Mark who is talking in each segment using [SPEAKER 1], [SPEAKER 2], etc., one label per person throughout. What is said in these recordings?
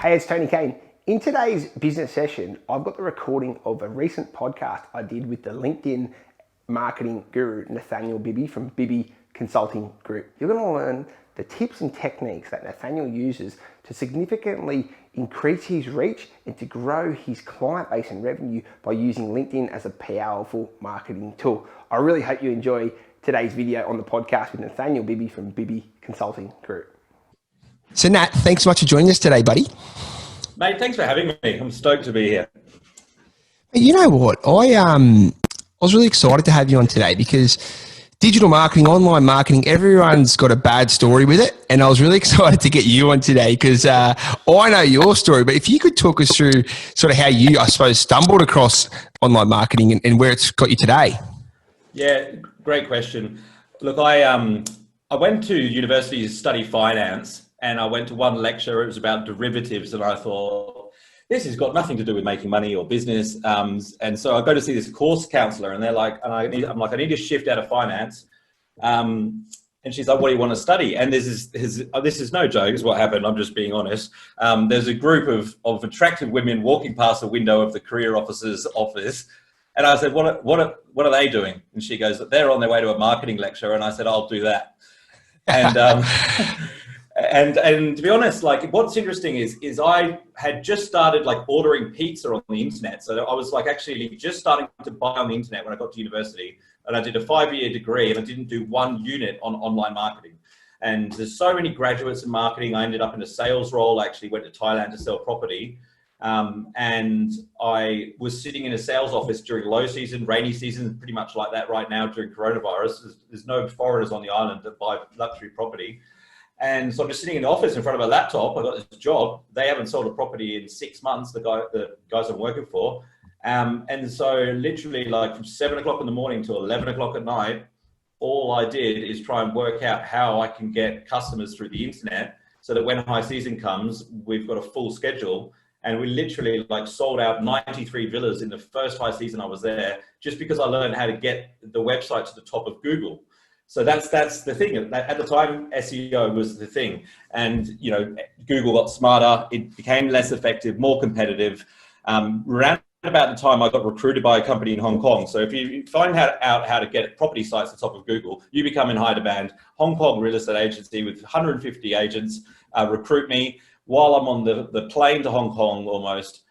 [SPEAKER 1] Hey, it's Tony Caine. In today's business session, I've got the recording of a recent podcast I did with the LinkedIn marketing guru, Nathanial Bibby from Bibby Consulting Group. You're going to learn the tips and techniques that Nathanial uses to significantly increase his reach and to grow his client base and revenue by using LinkedIn as a powerful marketing tool. I really hope you enjoy today's video on the podcast with Nathanial Bibby from Bibby Consulting Group. So Nat, thanks so much for joining us today, buddy.
[SPEAKER 2] Mate, thanks for having me. I'm stoked to be here.
[SPEAKER 1] You know what? I was really excited to have you on today because digital marketing, online marketing, everyone's got a bad story with it. And I was really excited to get you on today because I know your story. But if you could talk us through sort of how you, I suppose, stumbled across online marketing and where it's got you today.
[SPEAKER 2] Yeah, great question. Look, I went to university to study finance, and I went to one lecture. It was about derivatives, and I thought, this has got nothing to do with making money or business. And so I go to see this course counselor, and they're like, I'm like, I need to shift out of finance. And she's like, what do you want to study? And this is no joke, is what happened. I'm just being honest. There's a group of attractive women walking past the window of the career officer's office. And I said, what are they doing? And she goes, they're on their way to a marketing lecture. And I said, I'll do that. And and to be honest, like, what's interesting is I had just started like ordering pizza on the internet. So I was like actually just starting to buy on the internet when I got to university, and I did a 5-year degree and I didn't do one unit on online marketing. And there's so many graduates in marketing. I ended up in a sales role. I actually went to Thailand to sell property. And I was sitting in a sales office during low season, rainy season, pretty much like that right now during coronavirus. There's no foreigners on the island that buy luxury property. And so I'm just sitting in the office in front of a laptop. I got this job. They haven't sold a property in 6 months, the guys I'm working for. And so literally like from 7 o'clock in the morning to 11 o'clock at night, all I did is try and work out how I can get customers through the internet so that when high season comes, we've got a full schedule. And we literally like sold out 93 villas in the first high season I was there, just because I learned how to get the website to the top of Google. So that's the thing. At the time, SEO was the thing. And, you know, Google got smarter. It became less effective, more competitive. Around about the time I got recruited by a company in Hong Kong. So if you find out how to get property sites at the top of Google, you become in high demand. Hong Kong real estate agency with 150 agents recruit me. While I'm on the plane to Hong Kong almost,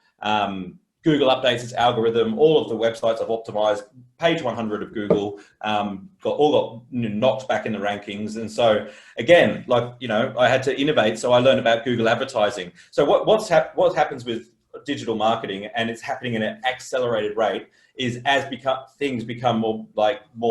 [SPEAKER 2] Google updates its algorithm. All of the websites I've optimized, page 100 of Google, got knocked back in the rankings. And so again, like, you know, I had to innovate. So I learned about Google advertising. So what happens with digital marketing, and it's happening in an accelerated rate, is as things become more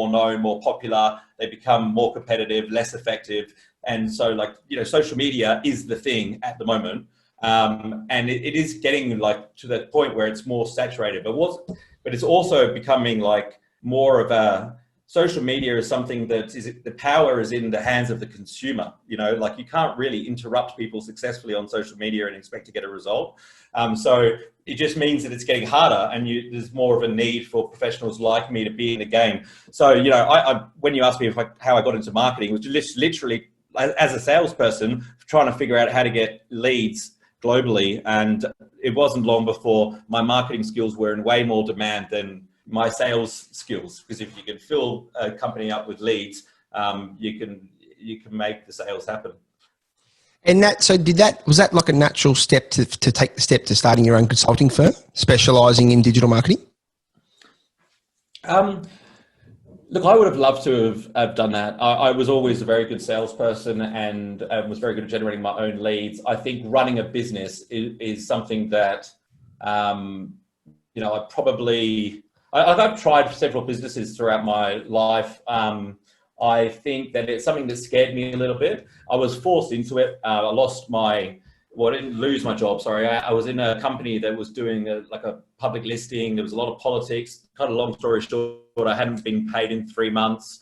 [SPEAKER 2] known, more popular, they become more competitive, less effective. And so, like, you know, social media is the thing at the moment. And it is getting like to that point where it's more saturated, but it's also becoming like more of a social media is something that the power is in the hands of the consumer. You know, like, you can't really interrupt people successfully on social media and expect to get a result. So it just means that it's getting harder, and there's more of a need for professionals like me to be in the game. So, you know, I when you asked me how I got into marketing, it was just literally as a salesperson trying to figure out how to get leads globally. And it wasn't long before my marketing skills were in way more demand than my sales skills, because if you can fill a company up with leads, you can make the sales happen.
[SPEAKER 1] And was that like a natural step to take the step to starting your own consulting firm, specializing in digital marketing?
[SPEAKER 2] Look, I would have loved to have done that. I was always a very good salesperson and was very good at generating my own leads. I think running a business is something that, you know, I've tried several businesses throughout my life. I think that it's something that scared me a little bit. I was forced into it. I didn't lose my job, sorry. I was in a company that was doing a public listing. There was a lot of politics. Kind of long story short, I hadn't been paid in 3 months,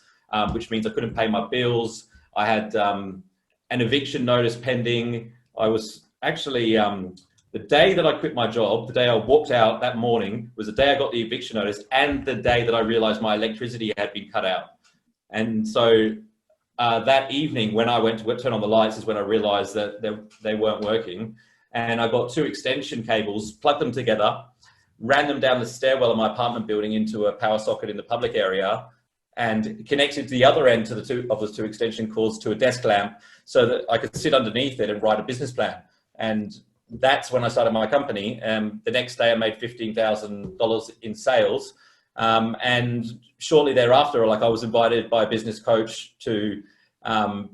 [SPEAKER 2] which means I couldn't pay my bills. I had an eviction notice pending. I was actually, the day that I quit my job, the day I walked out that morning, was the day I got the eviction notice and the day that I realized my electricity had been cut out. And so that evening when I went to turn on the lights is when I realized that they weren't working. and I got 2 extension cables, plugged them together, ran them down the stairwell of my apartment building into a power socket in the public area, and connected the other end to those two extension cords to a desk lamp so that I could sit underneath it and write a business plan. And that's when I started my company. The next day I made $15,000 in sales. And shortly thereafter, I was invited by a business coach to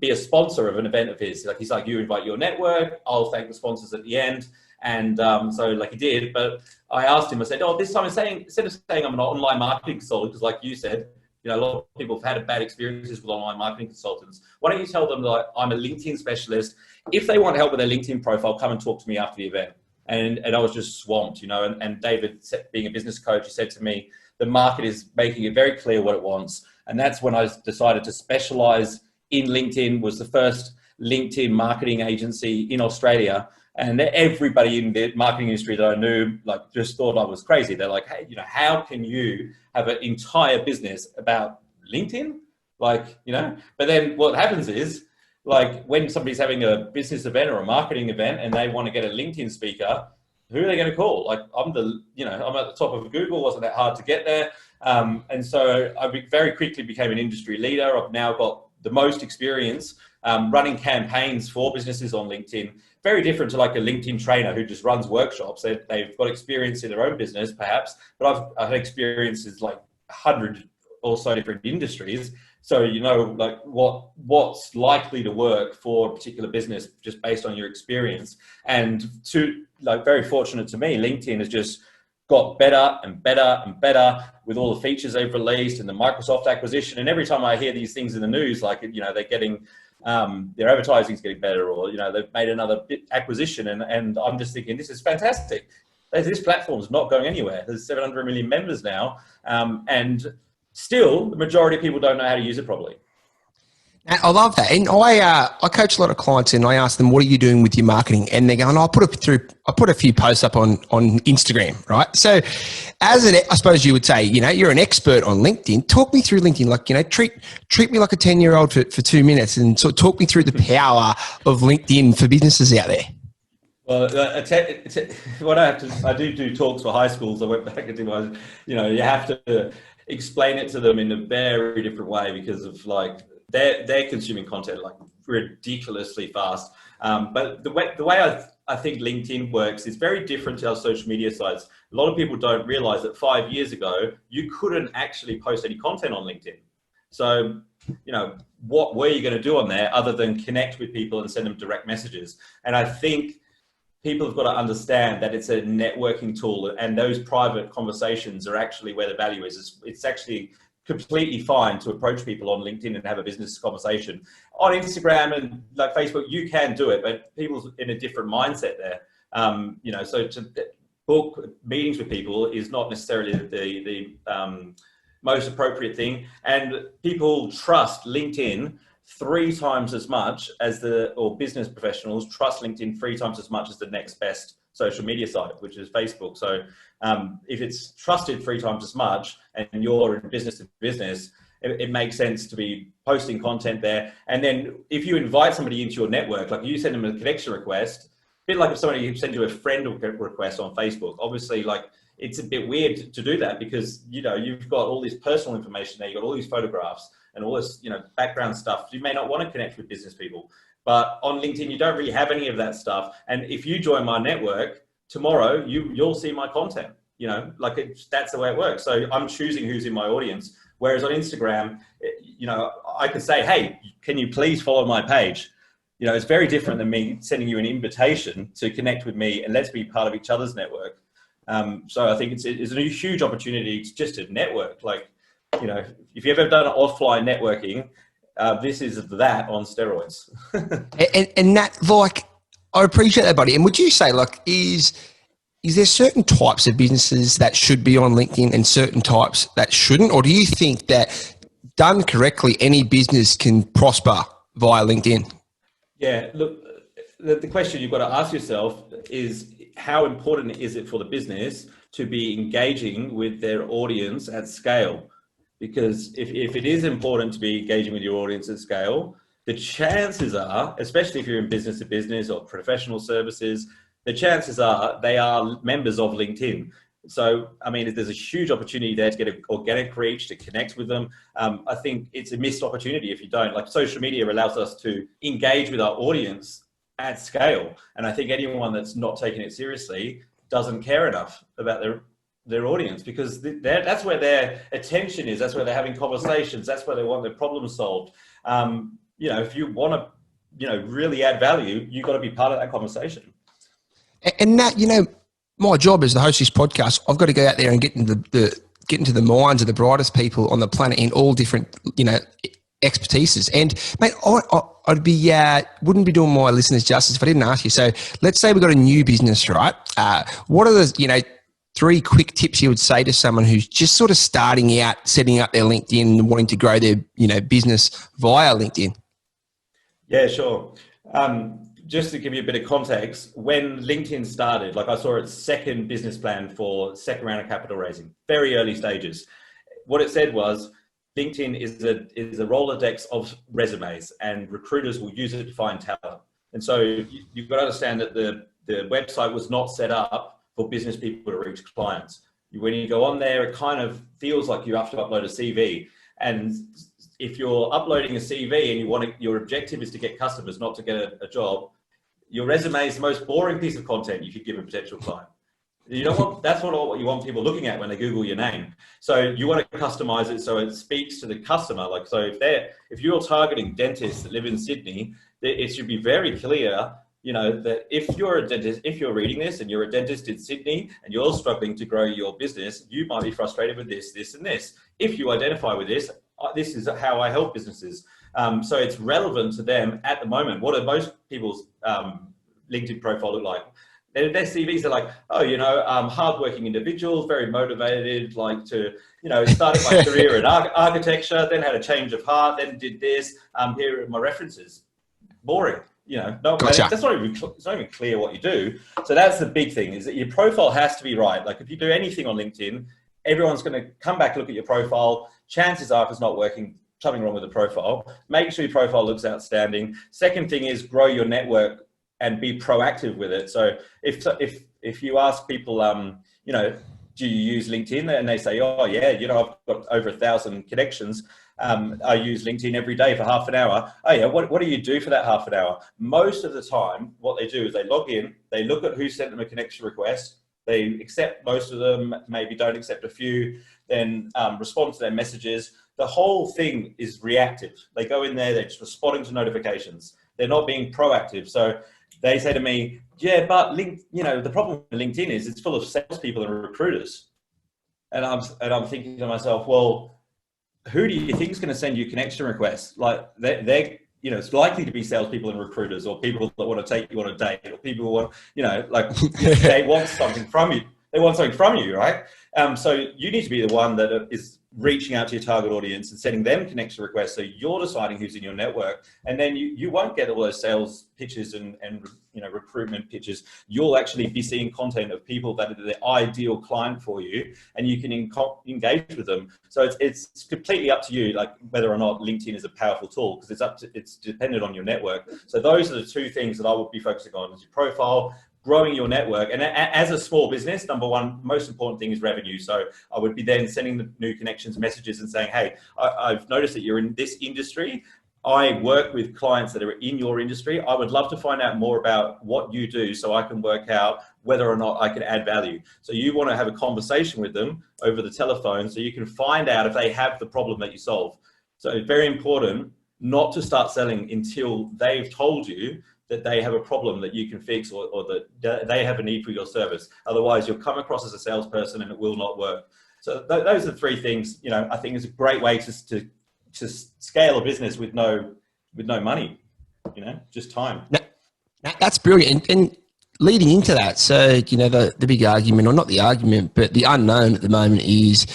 [SPEAKER 2] be a sponsor of an event of his. He's like, you invite your network, I'll thank the sponsors at the end. And so he did, but I asked him, I said, this time instead of saying I'm an online marketing consultant, because like you said, a lot of people have had bad experiences with online marketing consultants. Why don't you tell them that I'm a LinkedIn specialist? If they want help with their LinkedIn profile, come and talk to me after the event. And I was just swamped, and David, being a business coach, he said to me, the market is making it very clear what it wants. And that's when I decided to specialize in LinkedIn. Was the first LinkedIn marketing agency in Australia. And everybody in the marketing industry that I knew, just thought I was crazy. They're like, hey, how can you have an entire business about LinkedIn? But then what happens is, when somebody's having a business event or a marketing event and they want to get a LinkedIn speaker, who are they going to call? I'm at the top of Google. Wasn't that hard to get there? And so I very quickly became an industry leader. I've now got the most experience running campaigns for businesses on LinkedIn. Very different to a LinkedIn trainer who just runs workshops. They've got experience in their own business, perhaps, but I've had experiences 100 or so different industries. So what's likely to work for a particular business just based on your experience. And very fortunate to me, LinkedIn has just got better and better and better with all the features they've released and the Microsoft acquisition. And every time I hear these things in the news, they're getting their advertising is getting better, or they've made another acquisition, and I'm just thinking, this is fantastic. This platform's not going anywhere. There's 700 million members now, and still the majority of people don't know how to use it properly.
[SPEAKER 3] I love that. And I coach a lot of clients and I ask them, what are you doing with your marketing? And they're going, I put a few posts up on Instagram, right? So I suppose you would say, you're an expert on LinkedIn. Talk me through LinkedIn. Treat me like a 10-year-old for 2 minutes and talk me through the power of LinkedIn for businesses out there.
[SPEAKER 2] Well, I do talks for high schools. I went back and did my, you have to explain it to them in a very different way because of they're consuming content ridiculously fast. But the way I think LinkedIn works is very different to our social media sites. A lot of people don't realize that 5 years ago, you couldn't actually post any content on LinkedIn. So, what were you going to do on there other than connect with people and send them direct messages? And I think people have got to understand that it's a networking tool, and those private conversations are actually where the value is. It's actually completely fine to approach people on LinkedIn and have a business conversation. On Instagram and Facebook, you can do it, but people's in a different mindset there. So to book meetings with people is not necessarily the most appropriate thing. And people trust LinkedIn 3 times as much as or business professionals trust LinkedIn 3 times as much as the next best social media site, which is Facebook. So if it's trusted 3 times as much and you're in business to business, it makes sense to be posting content there. And then if you invite somebody into your network, you send them a connection request, a bit like if somebody sends you a friend request on Facebook, obviously it's a bit weird to do that because, you've got all this personal information there, you've got all these photographs and all this, background stuff. You may not want to connect with business people. But on LinkedIn, you don't really have any of that stuff. And if you join my network tomorrow, you'll see my content. That's the way it works. So I'm choosing who's in my audience. Whereas on Instagram, I could say, hey, can you please follow my page? It's very different than me sending you an invitation to connect with me and let's be part of each other's network. So I think it's a huge opportunity just to network. If you've ever done offline networking, this is that on steroids.
[SPEAKER 3] and that, I appreciate that, buddy. And would you say, is there certain types of businesses that should be on LinkedIn and certain types that shouldn't? Or do you think that done correctly, any business can prosper via LinkedIn?
[SPEAKER 2] Yeah, look, the question you've got to ask yourself is how important is it for the business to be engaging with their audience at scale? Because if it is important to be engaging with your audience at scale, the chances are, especially if you're in business to business or professional services, the chances are they are members of LinkedIn. So, I mean, there's a huge opportunity there to get an organic reach, to connect with them. I think it's a missed opportunity if you don't. Like, social media allows us to engage with our audience at scale. And I think anyone that's not taking it seriously doesn't care enough about their audience, because that's where their attention is. That's where they're having conversations. That's where they want their problems solved. If you want to, really add value, you've got to be part of that conversation.
[SPEAKER 3] And that, my job as the host of this podcast, I've got to go out there and get into the minds of the brightest people on the planet in all different, expertises. And mate, wouldn't be doing my listeners justice if I didn't ask you. So let's say we've got a new business, right? What are the, 3 quick tips you would say to someone who's just sort of starting out, setting up their LinkedIn and wanting to grow their, business via LinkedIn?
[SPEAKER 2] Yeah, sure. Just to give you a bit of context, when LinkedIn started, like, I saw its second business plan for second round of capital raising, very early stages. What it said was, LinkedIn is a Rolodex of resumes, and recruiters will use it to find talent. And so you've got to understand that the website was not set up for business people to reach clients. When you go on there, it kind of feels like you have to upload a CV. And if you're uploading a CV and your objective is to get customers, not to get a job, your resume is the most boring piece of content you could give a potential client. That's what you want people looking at when they Google your name. So you want to customize it so it speaks to the customer. Like, so if you're targeting dentists that live in Sydney, it should be very clear, that if you're a dentist, if you're reading this and you're a dentist in Sydney and you're struggling to grow your business, you might be frustrated with this, this, and this. If you identify with this, this is how I help businesses. So it's relevant to them at the moment. What are most people's LinkedIn profile look like? Their CVs are like, hardworking individuals, very motivated, like to, started my career in architecture, then had a change of heart, then did this. Here are my references. Boring.
[SPEAKER 3] Gotcha.
[SPEAKER 2] It's not even clear what you do. So that's the big thing, is that your profile has to be right. Like, if you do anything on LinkedIn, everyone's going to come back, look at your profile. Chances are, if it's not working, something wrong with the profile. Make sure your profile looks outstanding. Second thing is grow your network and be proactive with it. So if you ask people, do you use LinkedIn? And they say, oh yeah, I've got over 1,000 connections. I use LinkedIn every day for half an hour. Oh yeah, what do you do for that half an hour? Most of the time, what they do is they log in, they look at who sent them a connection request, they accept most of them, maybe don't accept a few, then respond to their messages. The whole thing is reactive. They go in there, they're just responding to notifications. They're not being proactive. So they say to me, yeah, but the problem with LinkedIn is it's full of salespeople and recruiters. And I'm thinking to myself, well, who do you think is going to send you connection requests? Like, it's likely to be salespeople and recruiters, or people that want to take you on a date, or people who want, they want something from you. They want something from you, right? So you need to be the one that is reaching out to your target audience and sending them connection requests. So you're deciding who's in your network, and then you won't get all those sales pitches and recruitment pitches. You'll actually be seeing content of people that are the ideal client for you, and you can engage with them. So it's completely up to you, like, whether or not LinkedIn is a powerful tool, because it's dependent on your network. So those are the 2 things that I would be focusing on: is your profile, growing your network. And as a small business, number one, most important thing is revenue. So I would be then sending the new connections messages and saying, hey, I've noticed that you're in this industry. I work with clients that are in your industry. I would love to find out more about what you do so I can work out whether or not I can add value. So you want to have a conversation with them over the telephone so you can find out if they have the problem that you solve. So it's very important not to start selling until they've told you that they have a problem that you can fix, or that they have a need for your service. Otherwise, you'll come across as a salesperson and it will not work. So those are 3 things, I think is a great way to scale a business with no money, just time.
[SPEAKER 3] That's brilliant. And leading into that, so, the big argument, or not the argument, but the unknown at the moment is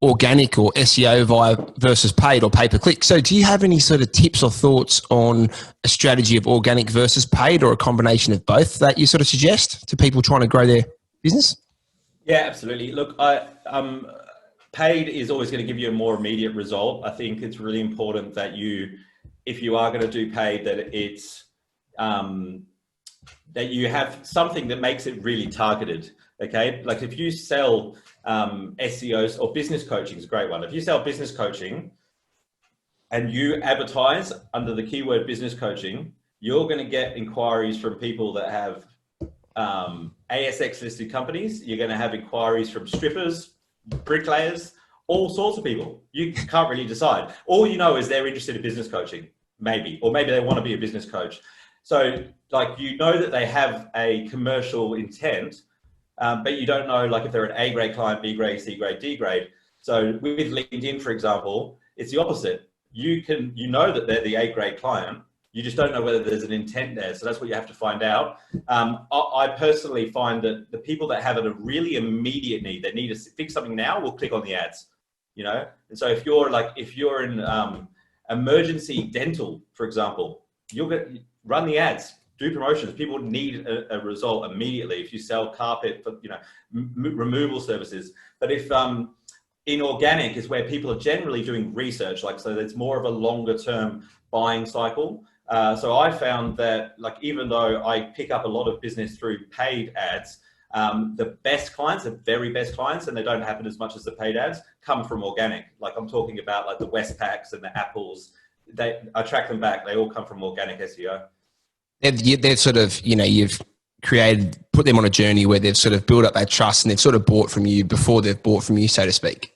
[SPEAKER 3] organic or SEO versus paid or pay-per-click. So do you have any sort of tips or thoughts on a strategy of organic versus paid, or a combination of both, that you sort of suggest to people trying to grow their business?
[SPEAKER 2] Yeah, absolutely. Look, paid is always going to give you a more immediate result. I think it's really important that if you are going to do paid, that that you have something that makes it really targeted. Okay, like if you sell SEOs or business coaching is a great one. If you sell business coaching and you advertise under the keyword business coaching, you're going to get inquiries from people that have ASX listed companies. You're going to have inquiries from strippers, bricklayers, all sorts of people. You can't really decide. All you know is they're interested in business coaching, maybe, or maybe they want to be a business coach. So like, you know that they have a commercial intent, but you don't know like if they're an A grade client, B grade, C grade, D grade. So with LinkedIn, for example, it's the opposite. You know that they're the A grade client. You just don't know whether there's an intent there. So that's what you have to find out. I personally find that the people that have a really immediate need, they need to fix something now, will click on the ads, you know? And so if you're in emergency dental, for example, run the ads, do promotions. People need a result immediately. If you sell carpet for, you know, removal services. But if in organic is where people are generally doing research, like, so there's more of a longer term buying cycle. So I found that, like, even though I pick up a lot of business through paid ads, the best clients, the very best clients, and they don't happen as much as the paid ads, come from organic. Like, I'm talking about like the Westpacs and the Apples. I track them back. They all come from organic SEO.
[SPEAKER 3] They've sort of, you know, you've put them on a journey where they've sort of built up that trust and they've sort of bought from you before they've bought from you, so to speak.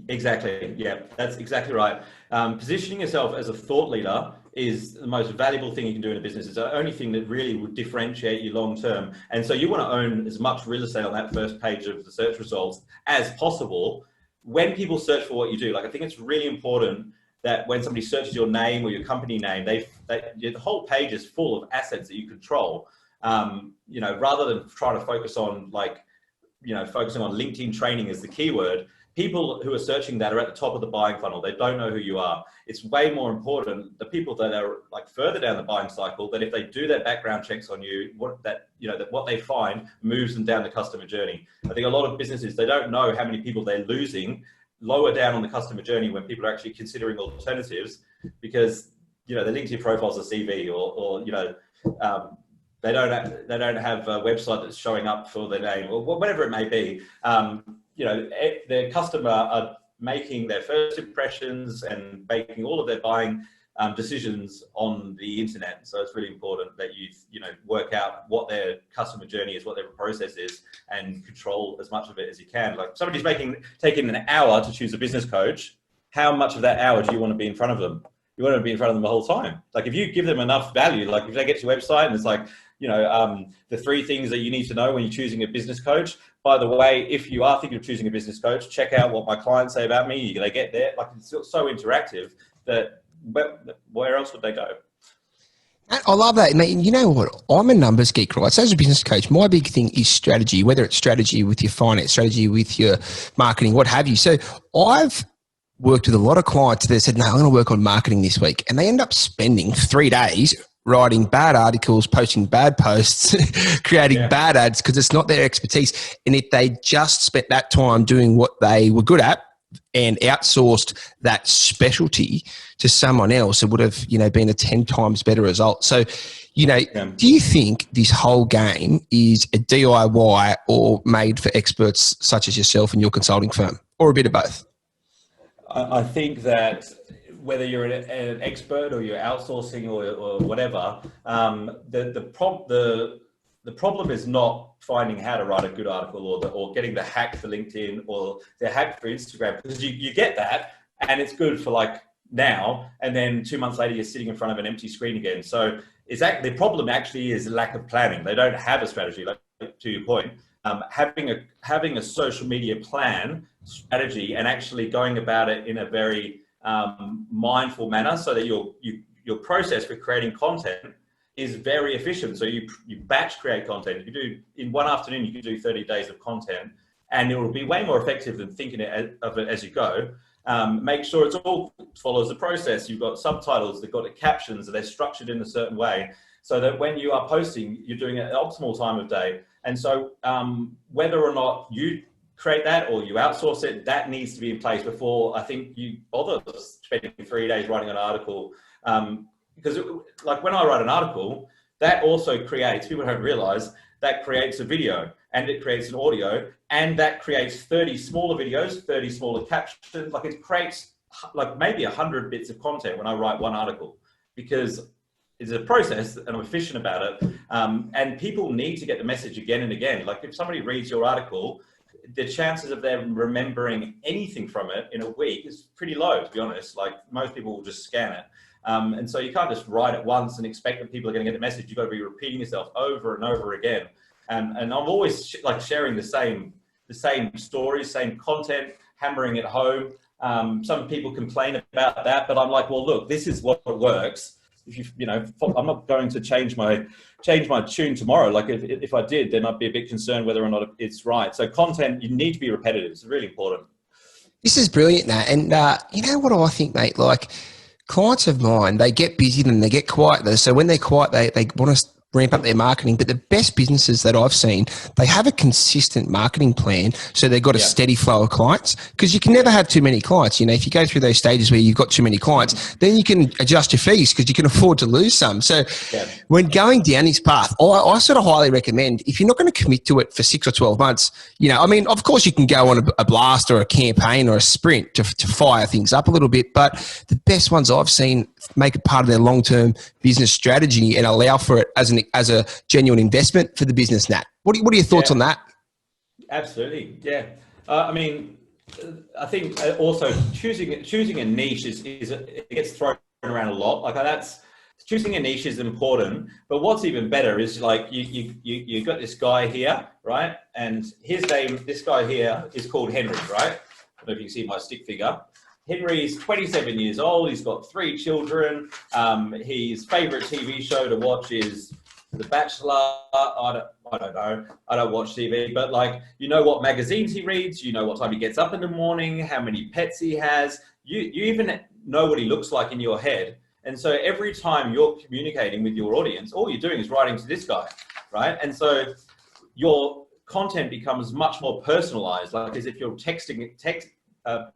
[SPEAKER 2] Exactly. Yeah, that's exactly right. Positioning yourself as a thought leader is the most valuable thing you can do in a business. It's the only thing that really would differentiate you long term. And so you want to own as much real estate on that first page of the search results as possible. When people search for what you do, like, I think it's really important that when somebody searches your name or your company name, the whole page is full of assets that you control. You know, rather than trying to focus on, like, you know, focusing on LinkedIn training as the keyword, people who are searching that are at the top of the buying funnel. They don't know who you are. It's way more important, the people that are like further down the buying cycle, that if they do their background checks on you, what they find moves them down the customer journey. I think a lot of businesses, they don't know how many people they're losing lower down on the customer journey when people are actually considering alternatives, because, you know, the LinkedIn profile's a CV, or you know, they don't have a website that's showing up for their name, or whatever it may be. You know, their customer are making their first impressions and making all of their buying decisions on the internet. So it's really important that you work out what their customer journey is, what their process is, and control as much of it as you can. Like, somebody's taking an hour to choose a business coach. How much of that hour do you want to be in front of them? You want to be in front of them the whole time. Like, if you give them enough value, like if they get to your website and it's like, you know, the 3 things that you need to know when you're choosing a business coach. By the way, if you are thinking of choosing a business coach, check out what my clients say about me. They get there. Like, it's so interactive that where else would they go?
[SPEAKER 3] I love that. And you know what? I'm a numbers geek, right? So as a business coach, my big thing is strategy, whether it's strategy with your finance, strategy with your marketing, what have you. So I've worked with a lot of clients that said, no, I'm going to work on marketing this week. And they end up spending 3 days writing bad articles, posting bad posts, creating bad ads, because it's not their expertise. And if they just spent that time doing what they were good at and outsourced that specialty to someone else, it would have, you know, been a 10 times better result. So, you know, do you think this whole game is a DIY or made for experts such as yourself and your consulting firm, or a bit of both?
[SPEAKER 2] I think that whether you're an expert or you're outsourcing or whatever, the problem is not finding how to write a good article or getting the hack for LinkedIn or the hack for Instagram, because you get that and it's good for like now, and then 2 months later you're sitting in front of an empty screen again. So the problem actually is lack of planning. They don't have a strategy, like, to your point. Having a social media plan, strategy, and actually going about it in a very mindful manner, so that your process for creating content is very efficient. So you batch create content. You do in one afternoon, you can do 30 days of content, and it will be way more effective than thinking of it as you go. Make sure it all follows the process. You've got subtitles, they've got the captions, they're structured in a certain way, so that when you are posting, you're doing it at optimal time of day. And so whether or not you create that or you outsource it, that needs to be in place before I think you bother spending 3 days writing an article. Because like when I write an article, that also creates, people don't realize, that creates a video, and it creates an audio, and that creates 30 smaller videos, 30 smaller captions. Like, it creates like maybe 100 bits of content when I write one article, because it's a process and I'm efficient about it. And people need to get the message again and again. Like, if somebody reads your article, the chances of them remembering anything from it in a week is pretty low, to be honest. Like, most people will just scan it. And so you can't just write it once and expect that people are going to get the message. You've got to be repeating yourself over and over again. And I'm always like sharing the same stories, same content, hammering it home. Some people complain about that, but I'm like, well, look, this is what works. If I'm not going to change my tune tomorrow. Like, if I did, then I'd be a bit concerned whether or not it's right. So content, you need to be repetitive. It's really important.
[SPEAKER 3] This is brilliant, Nat. And you know what I think, mate? Like, clients of mine, they get busy and they get quiet. So when they're quiet, they want to ramp up their marketing. But the best businesses that I've seen, they have a consistent marketing plan. So they've got a steady flow of clients, because you can never have too many clients. If you go through those stages where you've got too many clients, then you can adjust your fees because you can afford to lose some. So when going down this path, I sort of highly recommend, if you're not going to commit to it for 6 or 12 months, of course you can go on a blast or a campaign or a sprint to fire things up a little bit. But the best ones I've seen make it part of their long-term business strategy and allow for it as a genuine investment for the business, Nat. What are your thoughts on that?
[SPEAKER 2] Absolutely, yeah. I think also choosing a niche it gets thrown around a lot. Like, choosing a niche is important, but what's even better is, like, you got this guy here, right? And this guy here is called Henry, right? I don't know if you can see my stick figure. Henry's 27 years old. He's got 3 children. His favorite TV show to watch is The Bachelor. I don't know. I don't watch TV, but, like, what magazines he reads. What time he gets up in the morning, how many pets he has. You even know what he looks like in your head. And so every time you're communicating with your audience, all you're doing is writing to this guy, right? And so your content becomes much more personalized, like as if you're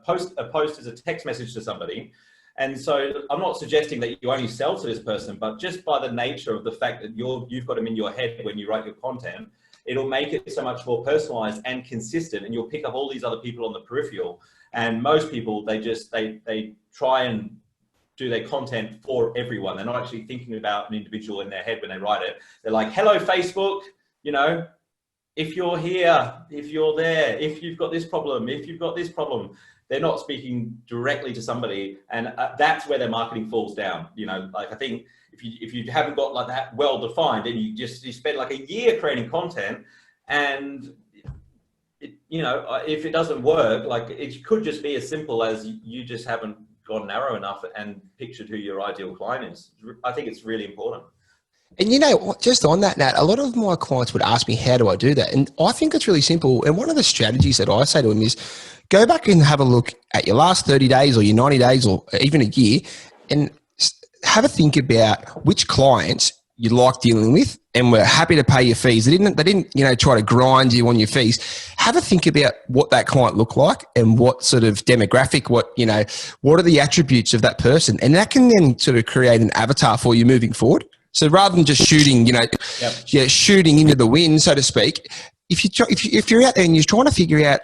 [SPEAKER 2] post as a text message to somebody. And so I'm not suggesting that you only sell to this person, but just by the nature of the fact that you've got them in your head when you write your content, it'll make it so much more personalized and consistent, and you'll pick up all these other people on the peripheral. And most people, they try and do their content for everyone. They're not actually thinking about an individual in their head when they write it. They're like, hello, Facebook, if you're here, if you're there, if you've got this problem, they're not speaking directly to somebody. And that's where their marketing falls down. Like, I think if you haven't got like that well defined, and you spend like a year creating content, and if it doesn't work, like, it could just be as simple as you just haven't gone narrow enough and pictured who your ideal client is. I think it's really important.
[SPEAKER 3] And just on that, Nat, a lot of my clients would ask me, how do I do that? And I think it's really simple. And one of the strategies that I say to them is, go back and have a look at your last 30 days or your 90 days or even a year, and have a think about which clients you like dealing with and were happy to pay your fees. They didn't try to grind you on your fees. Have a think about what that client looked like and what sort of demographic, what are the attributes of that person? And that can then sort of create an avatar for you moving forward. So rather than just shooting, shooting into the wind, so to speak, if you're out there and you're trying to figure out,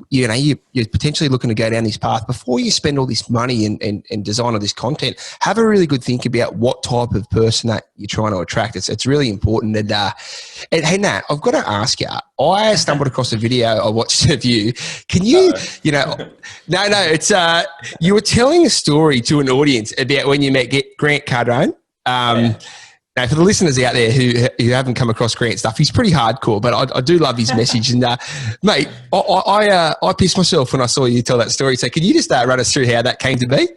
[SPEAKER 3] you're potentially looking to go down this path, before you spend all this money and design all this content, have a really good think about what type of person that you're trying to attract. It's really important. And hey, Nat, I've got to ask you, I stumbled across a video I watched of you. Can you, it's, you were telling a story to an audience about when you met Grant Cardone. Now, for the listeners out there who haven't come across Grant stuff, he's pretty hardcore, but I do love his message. And mate, I pissed myself when I saw you tell that story. So can you just run us through how that came to be?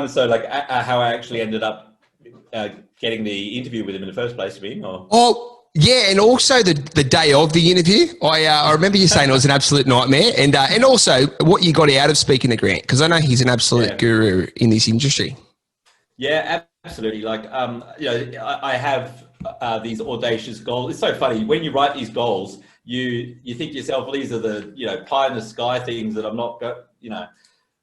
[SPEAKER 2] So like how I actually ended up getting the interview with him in the first place, you mean? Or?
[SPEAKER 3] Oh, yeah, and also the day of the interview, I remember you saying it was an absolute nightmare, and also what you got out of speaking to Grant, because I know he's an absolute guru in this industry.
[SPEAKER 2] Yeah, absolutely. Like, I have these audacious goals. It's so funny when you write these goals, you think to yourself, well, these are the pie in the sky things that I'm not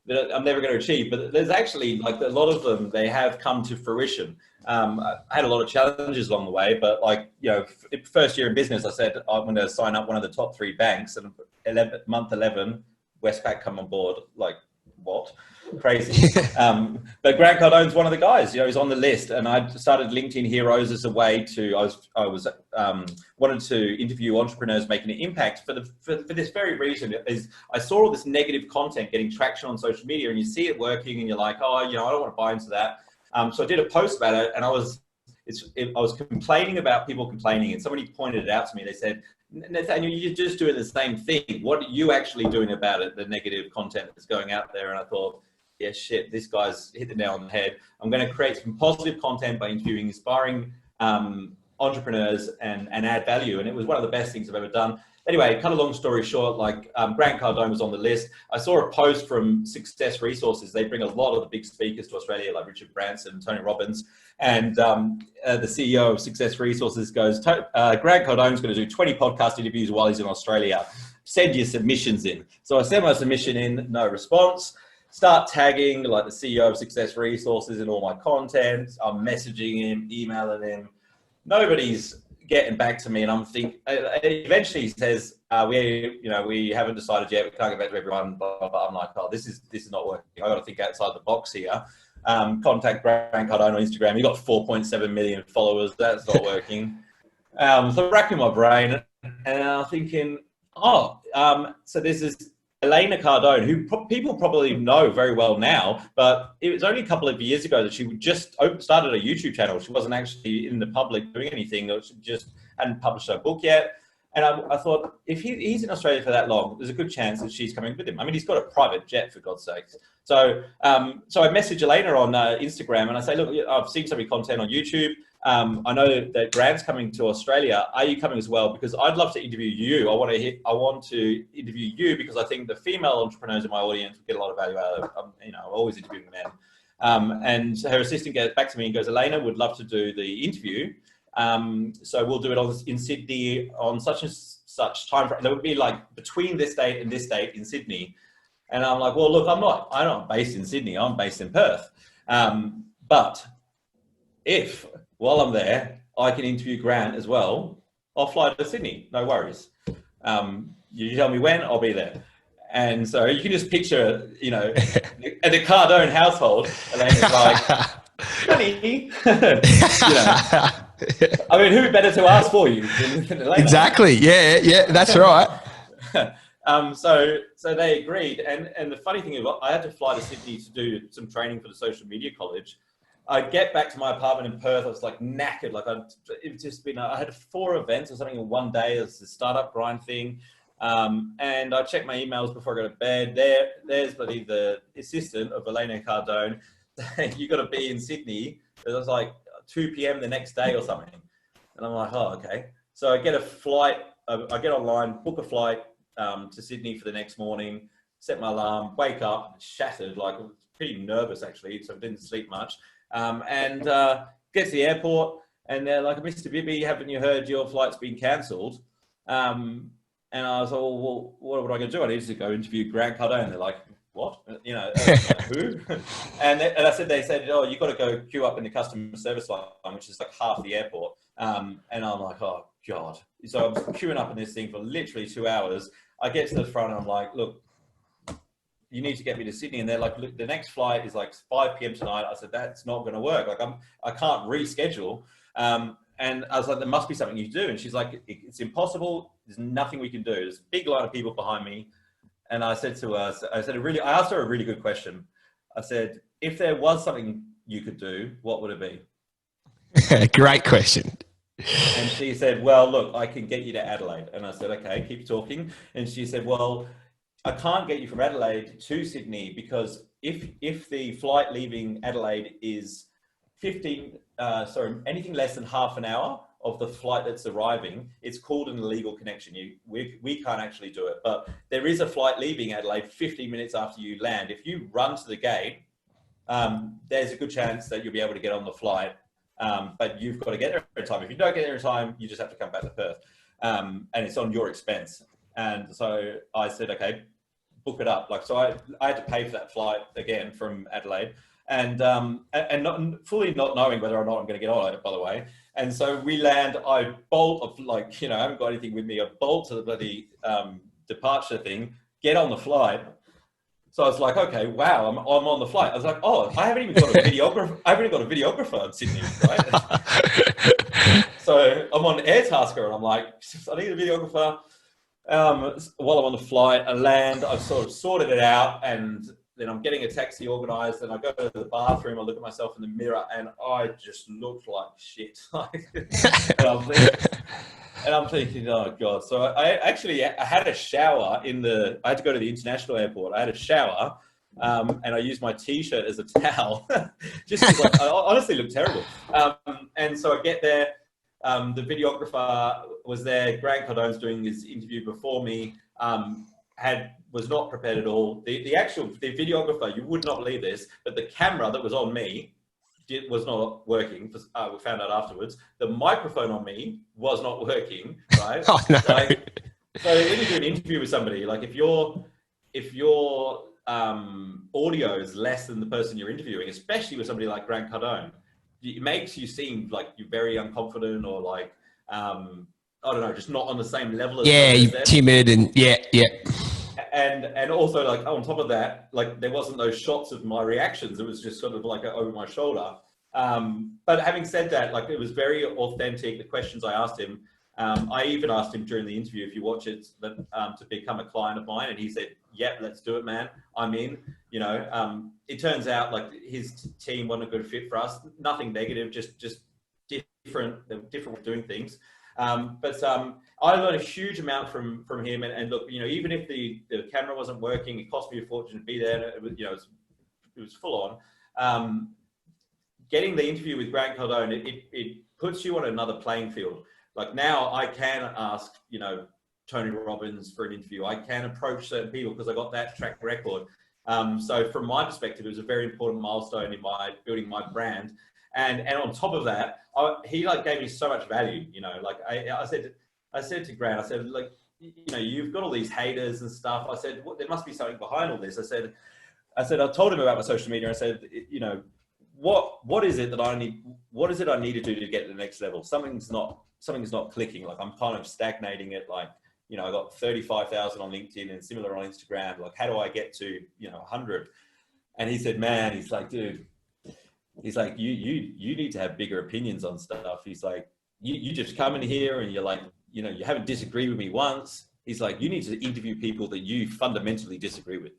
[SPEAKER 2] that I'm never going to achieve. But there's actually like a lot of them, they have come to fruition. I had a lot of challenges along the way, but like, you know, first year in business, I said, I'm going to sign up one of the top 3 banks, and month 11, Westpac come on board. Like, what? Crazy. But Grant Cardone's one of the guys, you know, he's on the list, and I started LinkedIn Heroes as a way to, I was wanted to interview entrepreneurs making an impact for this very reason. Is I saw all this negative content getting traction on social media, and you see it working, and you're like, oh, you know, I don't want to buy into that. So I did a post about it, and I was complaining about people complaining, and somebody pointed it out to me. They said, Nathaniel, you're just doing the same thing. What are you actually doing about it, the negative content that's going out there? And I thought, yeah, shit, this guy's hit the nail on the head. I'm going to create some positive content by interviewing inspiring entrepreneurs and add value. And it was one of the best things I've ever done. Anyway, cut a long story short, like Grant Cardone was on the list. I saw a post from Success Resources. They bring a lot of the big speakers to Australia, like Richard Branson, Tony Robbins. And the CEO of Success Resources goes, Grant Cardone's going to do 20 podcast interviews while he's in Australia. Send your submissions in. So I sent my submission in, no response. Start tagging like the CEO of Success Resources in all my content. I'm messaging him, emailing him. Nobody's getting back to me, and I'm thinking. Eventually, he says, "We haven't decided yet. We can't get back to everyone." But I'm like, "Oh, this is not working. I got to think outside the box here." Contact Grant Cardone on Instagram. He got 4.7 million followers. That's not working. So racking my brain, and I'm thinking, so there's this Elena Cardone, who people probably know very well now, but it was only a couple of years ago that she just started a YouTube channel. She wasn't actually in the public doing anything. She just hadn't published her book yet. And I thought, if he's in Australia for that long, there's a good chance that she's coming with him. I mean, he's got a private jet, for God's sakes. So I message Elena on Instagram, and I say, look, I've seen some of your content on YouTube. I know that Grant's coming to Australia. Are you coming as well? Because I'd love to interview you. I want to interview you because I think the female entrepreneurs in my audience get a lot of value out of it. I'm always interviewing men. And her assistant gets back to me and goes, Elena would love to do the interview. So we'll do it in Sydney on such and such time frame. There would be like between this date and this date in Sydney. And I'm like, well, look, I'm not based in Sydney. I'm based in Perth. But if while I'm there, I can interview Grant as well, I'll fly to Sydney. No worries. You tell me when, I'll be there. And so you can just picture, at the Cardone household, Elena's like, honey, I mean, who better to ask for you than Elena?
[SPEAKER 3] Exactly. Yeah, that's right.
[SPEAKER 2] So they agreed. And the funny thing is, I had to fly to Sydney to do some training for the social media college. I get back to my apartment in Perth. I was like knackered. Like I had 4 events or something in one day. It's the startup grind thing. And I checked my emails before I go to bed. There's the assistant of Elena Cardone. You got to be in Sydney. It was like 2 p.m. the next day or something. And I'm like, oh, okay. So I get a flight. I get online, book a flight to Sydney for the next morning, set my alarm, wake up, shattered, like pretty nervous actually. So I didn't sleep much. And get to the airport, and they're like, Mr. Bibby, haven't you heard your flight's been cancelled? And I was like, well, what am I going to do? I need to go interview Grant Cardone. They're like, what? Who? And they said, oh, you've got to go queue up in the customer service line, which is like half the airport. And I'm like, oh God. So I'm queuing up in this thing for literally 2 hours. I get to the front and I'm like, look, you need to get me to Sydney. And they're like, look, the next flight is like 5 p.m. tonight. I said, that's not going to work. Like I can't reschedule. And I was like, there must be something you do. And she's like, it's impossible. There's nothing we can do. There's a big line of people behind me. And I said to her, I asked her a really good question. I said, if there was something you could do, what would it be?
[SPEAKER 3] Great question.
[SPEAKER 2] And she said, well, look, I can get you to Adelaide. And I said, okay, keep talking. And she said, well, I can't get you from Adelaide to Sydney because if the flight leaving Adelaide is anything less than half an hour of the flight that's arriving, it's called an illegal connection. We can't actually do it. But there is a flight leaving Adelaide 15 minutes after you land. If you run to the gate, there's a good chance that you'll be able to get on the flight. But you've got to get there in time. If you don't get there in time, you just have to come back to Perth. And it's on your expense. And so I said, okay, book it up. Like, so I had to pay for that flight again from Adelaide, and not fully not knowing whether or not I'm going to get on it, by the way. And so we land, I bolt of like, I haven't got anything with me. I bolt to the bloody departure thing, get on the flight. So I was like, okay, wow, I'm on the flight. I was like, oh, I haven't even got a videographer. I haven't even got a videographer in Sydney, right? So I'm on Airtasker and I'm like, I need a videographer. While I'm on the flight, I land, I've sort of sorted it out, and then I'm getting a taxi organised, and I go to the bathroom, I look at myself in the mirror, and I just looked like shit. And I'm thinking, oh God. So I had a shower I had to go to the international airport. I had a shower, and I used my t-shirt as a towel, just because I honestly looked terrible. And so I get there, the videographer was there. Grant Cardone's doing his interview before me, was not prepared at all. The videographer, you would not believe this, but the camera that was on me was not working. We found out afterwards. The microphone on me was not working, right?
[SPEAKER 3] Oh, no.
[SPEAKER 2] So when you do an interview with somebody, like if your audio is less than the person you're interviewing, especially with somebody like Grant Cardone, it makes you seem like you're very unconfident, or like, I don't know, just not on the same level as
[SPEAKER 3] you're timid, and yeah.
[SPEAKER 2] And also, like, on top of that, like, there wasn't those shots of my reactions. It was just sort of like over my shoulder. But having said that, like, it was very authentic. The questions I asked him, I even asked him during the interview, if you watch it, to become a client of mine. And he said, yep, let's do it, man. I'm in. It turns out like his team wasn't a good fit for us. Nothing negative, just different with doing things. But I learned a huge amount from him. And look, even if the camera wasn't working, it cost me a fortune to be there. It was, it was full on. Getting the interview with Grant Cardone, it puts you on another playing field. Like, now I can ask, Tony Robbins for an interview. I can approach certain people because I got that track record. So from my perspective, it was a very important milestone in my building my brand. And on top of that, he like gave me so much value. Like I said to Grant, I said, like, you've got all these haters and stuff. I said, there must be something behind all this. I told him about my social media. I said, what is it that I need? What is it I need to do to get to the next level? Something's not clicking. Like, I'm kind of stagnating it. Like, I got 35,000 on LinkedIn and similar on Instagram. Like, how do I get to 100? And he said, man, he's like, dude, he's like, you need to have bigger opinions on stuff. He's like, you just come in here and you're like, you haven't disagreed with me once. He's like, you need to interview people that you fundamentally disagree with.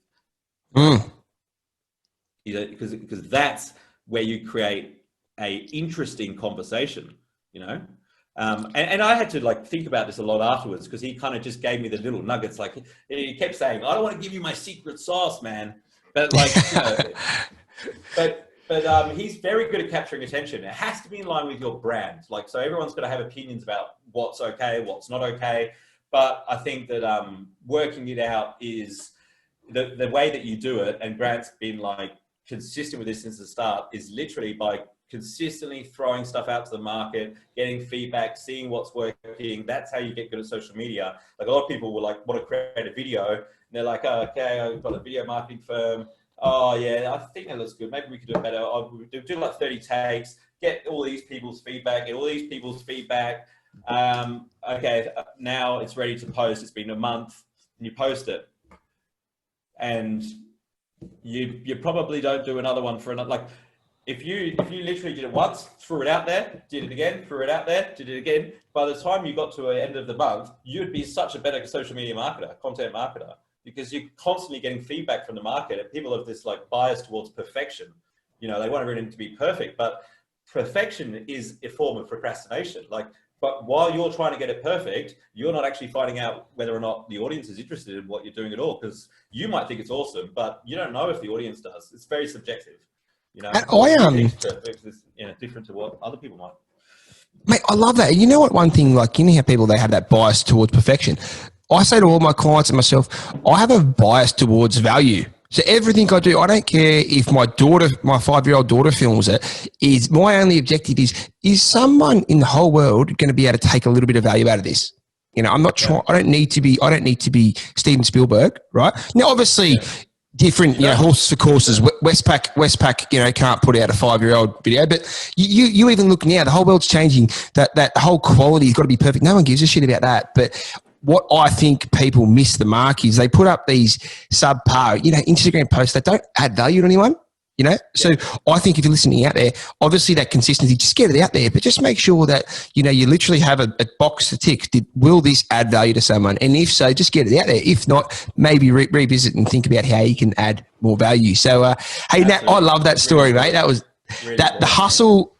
[SPEAKER 2] Because that's where you create a interesting conversation, and I had to like think about this a lot afterwards, because he kind of just gave me the little nuggets. Like, he kept saying, I don't want to give you my secret sauce, man. But like, but he's very good at capturing attention. It has to be in line with your brand. Like, so everyone's got to have opinions about what's okay, what's not okay. But I think that working it out is the way that you do it. And Grant's been like consistent with this since the start, is literally by consistently throwing stuff out to the market, getting feedback, seeing what's working. That's how you get good at social media. Like, a lot of people will like want to create a video, and they're like, oh, okay, I've got a video marketing firm. Oh yeah, I think that looks good. Maybe we could do it better. I'll do like 30 takes, get all these people's feedback, Okay, now it's ready to post. It's been a month, and you post it, and you probably don't do another one for another. Like, if you literally did it once, threw it out there, did it again, threw it out there, did it again, by the time you got to the end of the month, you'd be such a better social media marketer, content marketer, because you're constantly getting feedback from the market. And people have this like bias towards perfection. They want everything to be perfect, but perfection is a form of procrastination. Like, but while you're trying to get it perfect, you're not actually finding out whether or not the audience is interested in what you're doing at all, because you might think it's awesome, but you don't know if the audience does. It's very subjective.
[SPEAKER 3] And I
[SPEAKER 2] different to what other people might.
[SPEAKER 3] Mate, I love that. You know what? One thing, like, how people, they have that bias towards perfection. I say to all my clients and myself, I have a bias towards value. So everything I do, I don't care if my 5-year-old daughter films it, is my only objective is someone in the whole world going to be able to take a little bit of value out of this? I'm not trying. I don't need to be Steven Spielberg, right? Now, obviously, different, horses for courses. Westpac, can't put out a 5-year-old video, but you even look now, the whole world's changing. That whole quality's got to be perfect. No one gives a shit about that. But what I think people miss the mark is they put up these subpar, Instagram posts that don't add value to anyone. So I think if you're listening out there, obviously that consistency, just get it out there, but just make sure that, you literally have a box to tick. Will this add value to someone? And if so, just get it out there. If not, maybe revisit and think about how you can add more value. So, hey, Nat, I love that story, mate. That was really that the hustle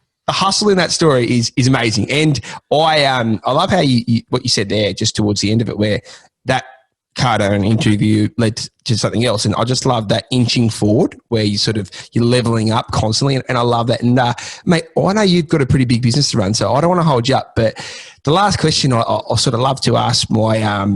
[SPEAKER 3] in that story is amazing. And I love how what you said there just towards the end of it, where that Cardone interview led to something else, and I just love that inching forward where you're leveling up constantly, and I love that. And mate, I know you've got a pretty big business to run, so I don't want to hold you up, but the last question I sort of love to ask my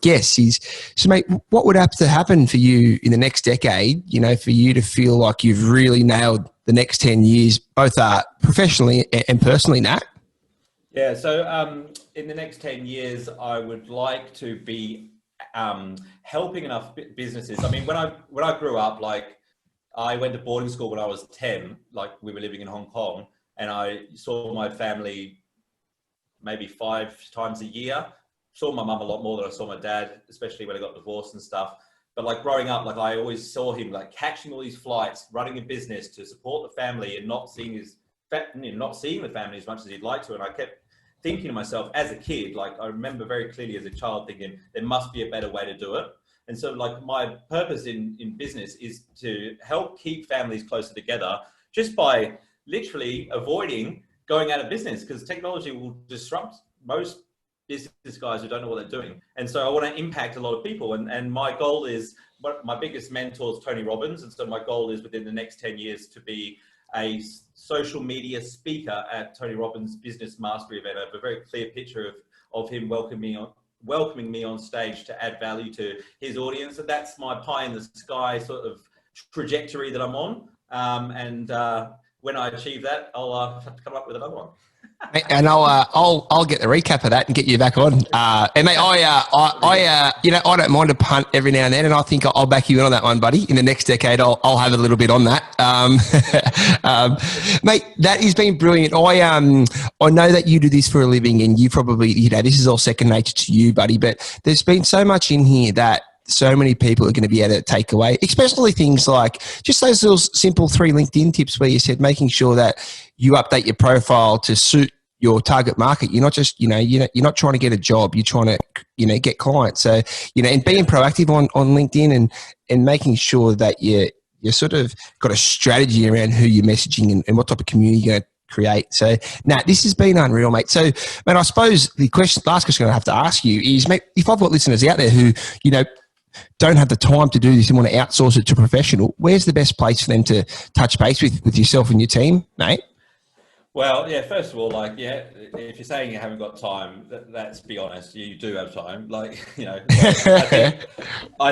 [SPEAKER 3] guests is, so mate, what would have to happen for you in the next decade, for you to feel like you've really nailed the next 10 years, both professionally and personally, Nat?
[SPEAKER 2] Yeah, so in the next 10 years, I would like to be helping enough businesses. I mean, when I grew up, like, I went to boarding school when I was 10, like we were living in Hong Kong, and I saw my family maybe 5 times a year. Saw my mum a lot more than I saw my dad, especially when I got divorced and stuff. But like growing up, like I always saw him like catching all these flights, running a business to support the family, and not seeing the family as much as he'd like to. And I kept thinking to myself as a kid, like I remember very clearly as a child thinking there must be a better way to do it. And so like my purpose in business is to help keep families closer together just by literally avoiding going out of business, because technology will disrupt most business guys who don't know what they're doing. And so I want to impact a lot of people. And my goal is, my biggest mentor is Tony Robbins. And so my goal is within the next 10 years to be a social media speaker at Tony Robbins' Business Mastery event. I have a very clear picture of him welcoming me on stage to add value to his audience. And that's my pie in the sky sort of trajectory that I'm on. When I achieve that, I'll have to come up with another one.
[SPEAKER 3] And I'll get the recap of that and get you back on. And mate, I don't mind a punt every now and then, and I think I'll back you in on that one, buddy. In the next decade, I'll have a little bit on that. Mate, that has been brilliant. I know that you do this for a living, and you probably, this is all second nature to you, buddy. But there's been so much in here that so many people are going to be able to take away, especially things like just those little simple 3 LinkedIn tips where you said making sure that you update your profile to suit your target market. You're not just, you're not trying to get a job. You're trying to, get clients. So, and being proactive on LinkedIn and making sure that you sort of got a strategy around who you're messaging and what type of community you're going to create. So, Nat, this has been unreal, mate. So, mate, I suppose the last question I have to ask you is, mate, if I've got listeners out there who, don't have the time to do this and want to outsource it to a professional, where's the best place for them to touch base with yourself and your team, mate?
[SPEAKER 2] Well, yeah, first of all, if you're saying you haven't got time, let's be honest, you do have time. I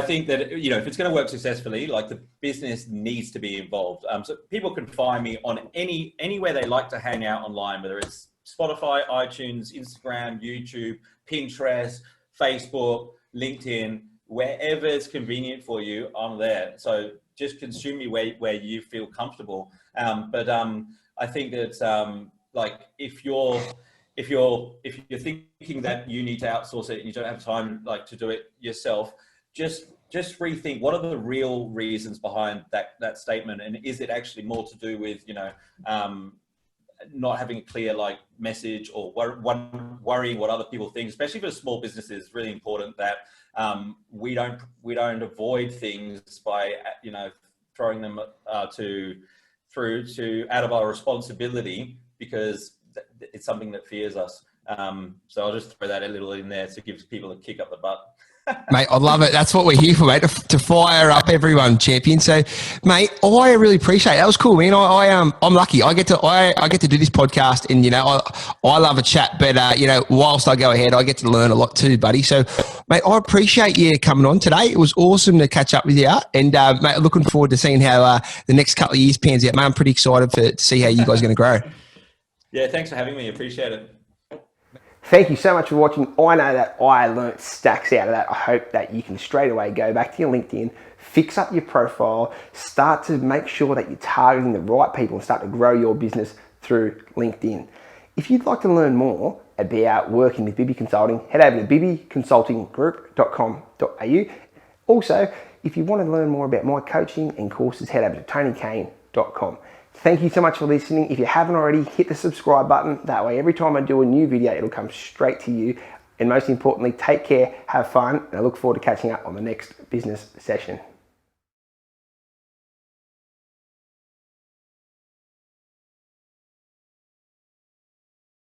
[SPEAKER 2] think that, if it's going to work successfully, like the business needs to be involved. So people can find me on anywhere they like to hang out online, whether it's Spotify, iTunes, Instagram, YouTube, Pinterest, Facebook, LinkedIn. Wherever it's convenient for you, I'm there. So just consume me where you feel comfortable. But I think that if you're thinking that you need to outsource it and you don't have time to do it yourself, just rethink what are the real reasons behind that statement, and is it actually more to do with not having a clear message, or worrying what other people think, especially for small businesses. It's really important that we don't avoid things by throwing them through to out of our responsibility, because it's something that fears us. So I'll just throw that a little in there to give people a kick up the butt.
[SPEAKER 3] Mate, I love it. That's what we're here for, mate, to fire up everyone, champion. So, mate, I really appreciate it. That was cool, man. I'm lucky. I get to do this podcast, and I love a chat. But whilst I go ahead, I get to learn a lot too, buddy. So, mate, I appreciate you coming on today. It was awesome to catch up with you, and mate, looking forward to seeing how the next couple of years pans out. Mate, I'm pretty excited to see how you guys are going to grow.
[SPEAKER 2] Yeah, thanks for having me. Appreciate it.
[SPEAKER 1] Thank you so much for watching. I know that I learnt stacks out of that. I hope that you can straight away go back to your LinkedIn, fix up your profile, start to make sure that you're targeting the right people and start to grow your business through LinkedIn. If you'd like to learn more about working with Bibby Consulting, head over to bibbyconsultinggroup.com.au. Also, if you want to learn more about my coaching and courses, head over to tonycaine.com. Thank you so much for listening. If you haven't already, hit the subscribe button. That way, every time I do a new video, it'll come straight to you. And most importantly, take care, have fun, and I look forward to catching up on the next business session.